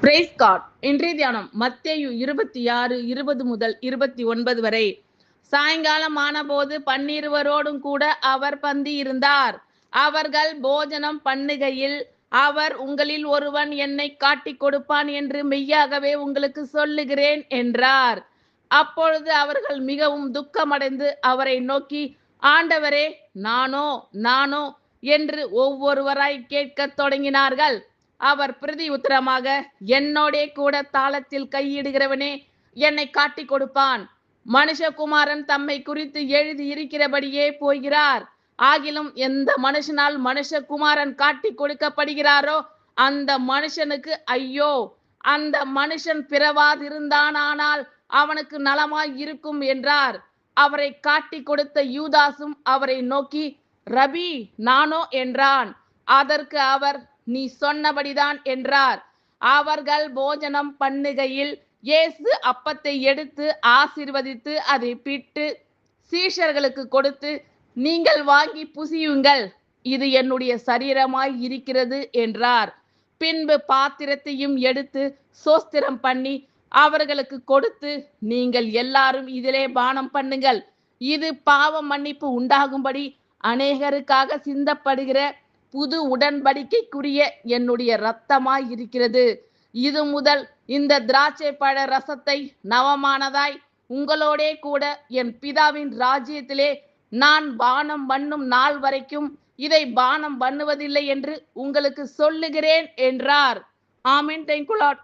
Price God. இன்றைய தியானம் மத்தேயு 26:20 முதல் 29 வரை. சாயங்காலம் ஆனபோது 12 கூட அவர் பந்தி இருந்தார். அவர்கள் போஜனம் பண்ணுகையில், அவர், உங்களில் ஒருவன் என்னை காட்டிக் கொடுப்பான் என்று மெய்யாகவே உங்களுக்கு சொல்லுகிறேன் என்றார். அப்பொழுது அவர்கள் மிகவும் துக்கமடைந்து அவரை நோக்கி, ஆண்டவரே, நானோ நானோ என்று ஒவ்வொருவராய் கேட்கத் தொடங்கினார்கள். அவர் பிரதி உத்தரமாக, என்னோடே கூட தாளத்தில் கையிடுகிறவனே என்னை காட்டிக் கொடுப்பான். மனுஷகுமாரன் தம்மை குறித்து எழுதி இருக்கிறபடியே போகிறார். ஆகிலும் எந்த மனுஷனால் மனுஷகுமாரன் காட்டிக் கொடுக்கப்படுகிறாரோ அந்த மனுஷனுக்கு ஐயோ! அந்த மனுஷன் பிறவாதிருந்தானால் அவனுக்கு நலமாய் இருக்கும் என்றார். அவரை காட்டிக் கொடுத்த யூதாசும் அவரை நோக்கி, ரபி, நானோ என்றான். அதற்கு அவர், நீ சொன்னபடிதான் என்றார். அவர்கள் போஜனம் பண்ணுகையில் இயேசு அப்பத்தை எடுத்து ஆசீர்வதித்து அதை பிட்டு சீஷர்களுக்கு கொடுத்து, நீங்கள் வாங்கி புசியுங்கள், இது என்னுடைய சரீரமாய் இருக்கிறது என்றார். பின்பு பாத்திரத்தையும் எடுத்து சோஸ்திரம் பண்ணி அவர்களுக்கு கொடுத்து, நீங்கள் எல்லாரும் இதிலே பானம் பண்ணுங்கள், இது பாவ மன்னிப்பு உண்டாகும்படி அநேகருக்காக சிந்தப்படுகிற புது உடன்படிக்கைக்குரிய என்னுடைய இரத்தமாய் இருக்கிறது. இது முதல் இந்த திராட்சை பழ ரசத்தை நவமானதாய் உங்களோடே கூட என் பிதாவின் ராஜ்யத்திலே நான் பானம் பண்ணும் நாள் வரைக்கும் இதை பானம் பண்ணுவதில்லை என்று உங்களுக்கு சொல்லுகிறேன் என்றார். ஆமென். Thank you Lord.